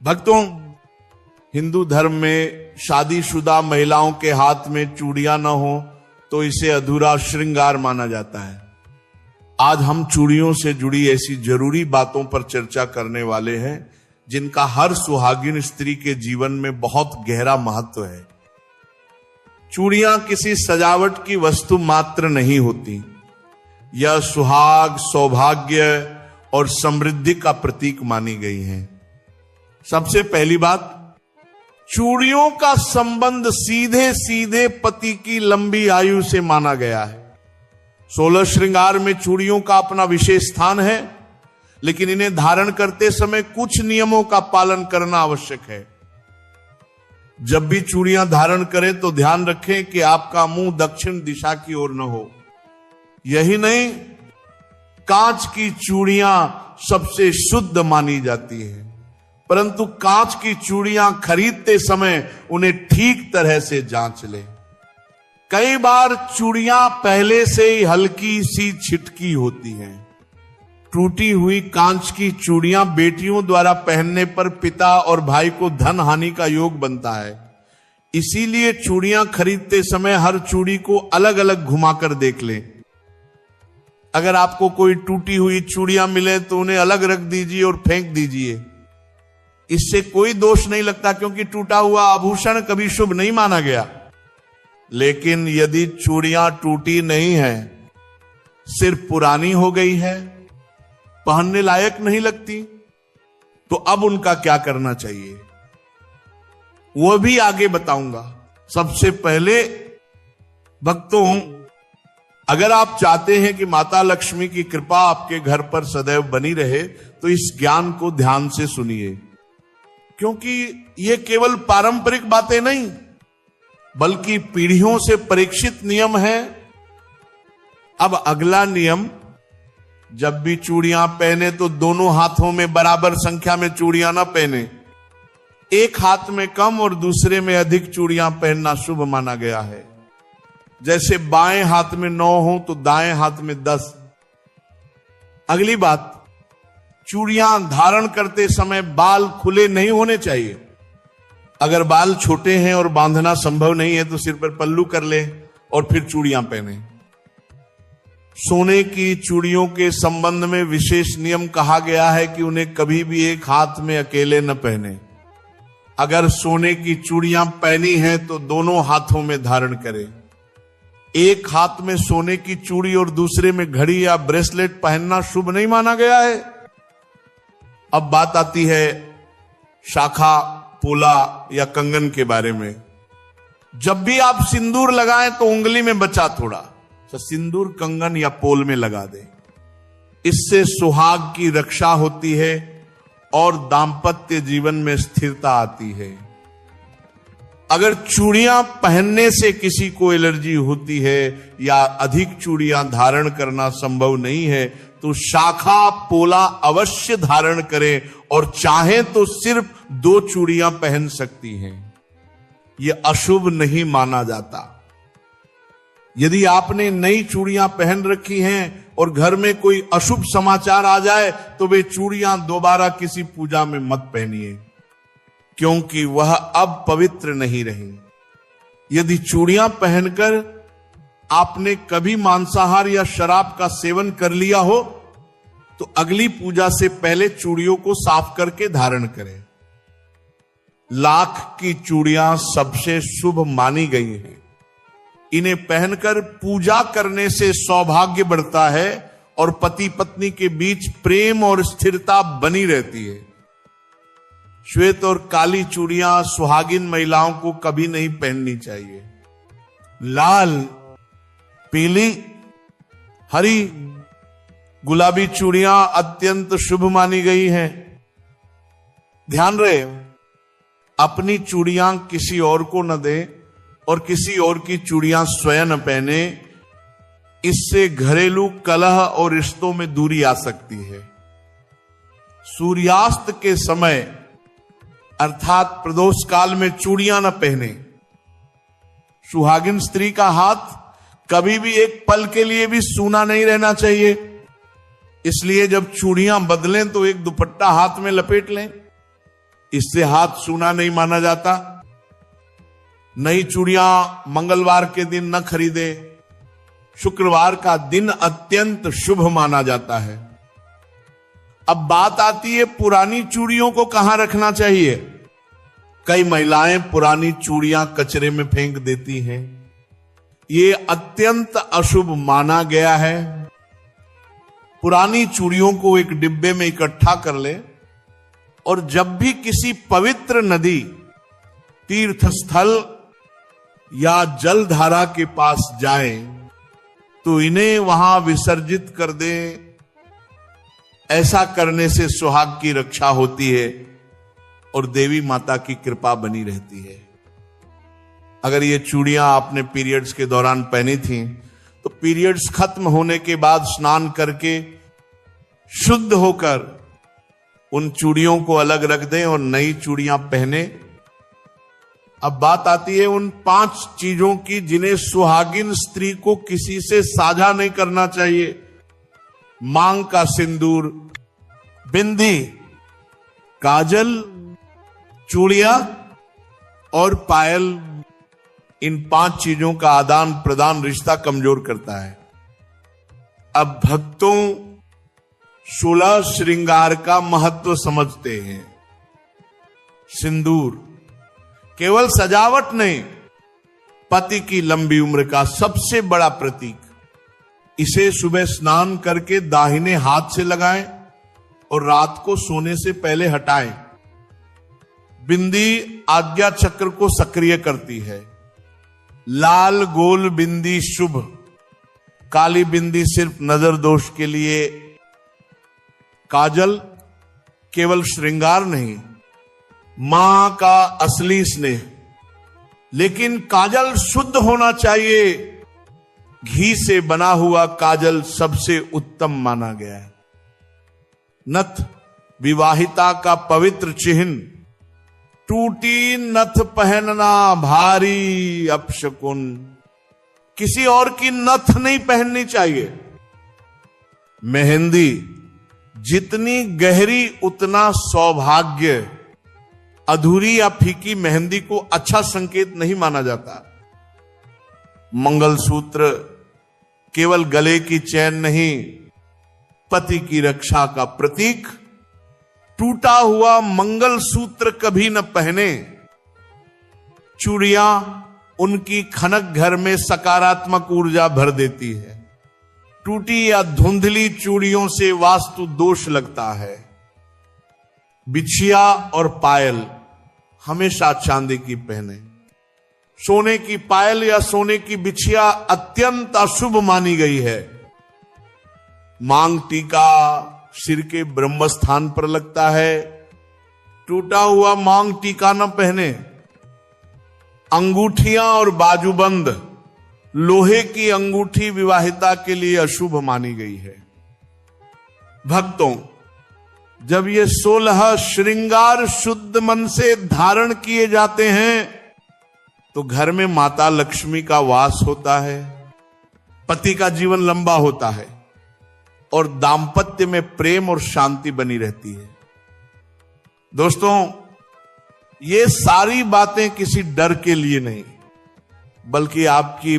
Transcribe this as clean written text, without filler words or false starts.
भक्तों, हिंदू धर्म में शादीशुदा महिलाओं के हाथ में चूड़ियां न हो तो इसे अधूरा श्रृंगार माना जाता है। आज हम चूड़ियों से जुड़ी ऐसी जरूरी बातों पर चर्चा करने वाले हैं जिनका हर सुहागिन स्त्री के जीवन में बहुत गहरा महत्व है। चूड़ियां किसी सजावट की वस्तु मात्र नहीं होती, यह सुहाग, सौभाग्य और समृद्धि का प्रतीक मानी गई हैं। सबसे पहली बात, चूड़ियों का संबंध सीधे सीधे पति की लंबी आयु से माना गया है। 16 श्रृंगार में चूड़ियों का अपना विशेष स्थान है, लेकिन इन्हें धारण करते समय कुछ नियमों का पालन करना आवश्यक है। जब भी चूड़ियां धारण करें तो ध्यान रखें कि आपका मुंह दक्षिण दिशा की ओर न हो। यही नहीं, कांच की चूड़ियां सबसे शुद्ध मानी जाती है, परंतु कांच की चूड़ियां खरीदते समय उन्हें ठीक तरह से जांच लें। कई बार चूड़ियां पहले से ही हल्की सी छिटकी होती हैं। टूटी हुई कांच की चूड़ियां बेटियों द्वारा पहनने पर पिता और भाई को धन हानि का योग बनता है। इसीलिए चूड़ियां खरीदते समय हर चूड़ी को अलग अलग घुमाकर देख लें। अगर आपको कोई टूटी हुई चूड़ियां मिले तो उन्हें अलग रख दीजिए और फेंक दीजिए। इससे कोई दोष नहीं लगता, क्योंकि टूटा हुआ आभूषण कभी शुभ नहीं माना गया। लेकिन यदि चूड़ियां टूटी नहीं है, सिर्फ पुरानी हो गई है, पहनने लायक नहीं लगती, तो अब उनका क्या करना चाहिए वो भी आगे बताऊंगा। सबसे पहले भक्तों, अगर आप चाहते हैं कि माता लक्ष्मी की कृपा आपके घर पर सदैव बनी रहे तो इस ज्ञान को ध्यान से सुनिए, क्योंकि ये केवल पारंपरिक बातें नहीं बल्कि पीढ़ियों से परीक्षित नियम है। अब अगला नियम, जब भी चूड़ियां पहने तो दोनों हाथों में बराबर संख्या में चूड़ियां ना पहने। एक हाथ में कम और दूसरे में अधिक चूड़ियां पहनना शुभ माना गया है। जैसे बाएं हाथ में 9 हो तो दाएं हाथ में 10। अगली बात, चूड़ियां धारण करते समय बाल खुले नहीं होने चाहिए। अगर बाल छोटे हैं और बांधना संभव नहीं है तो सिर पर पल्लू कर ले और फिर चूड़ियां पहने। सोने की चूड़ियों के संबंध में विशेष नियम कहा गया है कि उन्हें कभी भी एक हाथ में अकेले न पहने। अगर सोने की चूड़ियां पहनी हैं तो दोनों हाथों में धारण करें। एक हाथ में सोने की चूड़ी और दूसरे में घड़ी या ब्रेसलेट पहनना शुभ नहीं माना गया है। अब बात आती है शाखा, पोला या कंगन के बारे में। जब भी आप सिंदूर लगाएं तो उंगली में बचा थोड़ा सिंदूर कंगन या पोल में लगा दें। इससे सुहाग की रक्षा होती है और दांपत्य जीवन में स्थिरता आती है। अगर चूड़ियां पहनने से किसी को एलर्जी होती है या अधिक चूड़ियां धारण करना संभव नहीं है तो शाखा, पोला अवश्य धारण करें और चाहें तो सिर्फ 2 चूड़ियां पहन सकती हैं। यह अशुभ नहीं माना जाता। यदि आपने नई चूड़ियां पहन रखी हैं और घर में कोई अशुभ समाचार आ जाए तो वे चूड़ियां दोबारा किसी पूजा में मत पहनिए, क्योंकि वह अब पवित्र नहीं रही। यदि चूड़ियां पहनकर आपने कभी मांसाहार या शराब का सेवन कर लिया हो तो अगली पूजा से पहले चूड़ियों को साफ करके धारण करें। लाख की चूड़ियां सबसे शुभ मानी गई हैं। इन्हें पहनकर पूजा करने से सौभाग्य बढ़ता है और पति पत्नी के बीच प्रेम और स्थिरता बनी रहती है। श्वेत और काली चूड़ियां सुहागिन महिलाओं को कभी नहीं पहननी चाहिए। लाल, पीली, हरी, गुलाबी चूड़ियां अत्यंत शुभ मानी गई हैं। ध्यान रहे, अपनी चूड़ियां किसी और को न दें और किसी और की चूड़ियां स्वयं न पहने। इससे घरेलू कलह और रिश्तों में दूरी आ सकती है। सूर्यास्त के समय अर्थात प्रदोष काल में चूड़ियां न पहने। सुहागिन स्त्री का हाथ कभी भी एक पल के लिए भी सूना नहीं रहना चाहिए। इसलिए जब चूड़ियां बदलें तो एक दुपट्टा हाथ में लपेट लें। इससे हाथ सूना नहीं माना जाता। नई चूड़ियां मंगलवार के दिन न खरीदे। शुक्रवार का दिन अत्यंत शुभ माना जाता है। अब बात आती है पुरानी चूड़ियों को कहां रखना चाहिए। कई महिलाएं पुरानी चूड़ियां कचरे में फेंक देती हैं। ये अत्यंत अशुभ माना गया है। पुरानी चूड़ियों को एक डिब्बे में इकट्ठा कर ले और जब भी किसी पवित्र नदी, तीर्थ स्थल या जलधारा के पास जाए तो इन्हें वहां विसर्जित कर दे। ऐसा करने से सुहाग की रक्षा होती है और देवी माता की कृपा बनी रहती है। अगर ये चूड़ियां आपने पीरियड्स के दौरान पहनी थी तो पीरियड्स खत्म होने के बाद स्नान करके शुद्ध होकर उन चूड़ियों को अलग रख दें और नई चूड़ियां पहने। अब बात आती है उन 5 चीजों की जिन्हें सुहागिन स्त्री को किसी से साझा नहीं करना चाहिए। मांग का सिंदूर, बिंदी, काजल, चूड़ियां और पायल, इन 5 चीजों का आदान प्रदान रिश्ता कमजोर करता है। अब भक्तों 16 श्रृंगार का महत्व समझते हैं। सिंदूर केवल सजावट नहीं, पति की लंबी उम्र का सबसे बड़ा प्रतीक। इसे सुबह स्नान करके दाहिने हाथ से लगाएं और रात को सोने से पहले हटाएं। बिंदी आज्ञा चक्र को सक्रिय करती है। लाल गोल बिंदी शुभ, काली बिंदी सिर्फ नजर दोष के लिए। काजल केवल श्रृंगार नहीं, मां का असली स्नेह। लेकिन काजल शुद्ध होना चाहिए। घी से बना हुआ काजल सबसे उत्तम माना गया है। नथ विवाहिता का पवित्र चिन्ह। टूटी नथ पहनना भारी अपशकुन। किसी और की नथ नहीं पहननी चाहिए। मेहंदी जितनी गहरी उतना सौभाग्य। अधूरी या फीकी मेहंदी को अच्छा संकेत नहीं माना जाता। मंगलसूत्र केवल गले की चैन नहीं, पति की रक्षा का प्रतीक। टूटा हुआ मंगलसूत्र कभी न पहने। चूड़ियां उनकी खनक घर में सकारात्मक ऊर्जा भर देती है। टूटी या धुंधली चूड़ियों से वास्तु दोष लगता है। बिछिया और पायल हमेशा चांदी की पहने। सोने की पायल या सोने की बिछिया अत्यंत अशुभ मानी गई है। मांग टीका सिर के ब्रह्म स्थान पर लगता है। टूटा हुआ मांग टीका न पहने। अंगूठियां और बाजूबंद, लोहे की अंगूठी विवाहिता के लिए अशुभ मानी गई है। भक्तों, जब ये 16 श्रृंगार शुद्ध मन से धारण किए जाते हैं तो घर में माता लक्ष्मी का वास होता है, पति का जीवन लंबा होता है और दांपत्य में प्रेम और शांति बनी रहती है। दोस्तों, ये सारी बातें किसी डर के लिए नहीं, बल्कि आपकी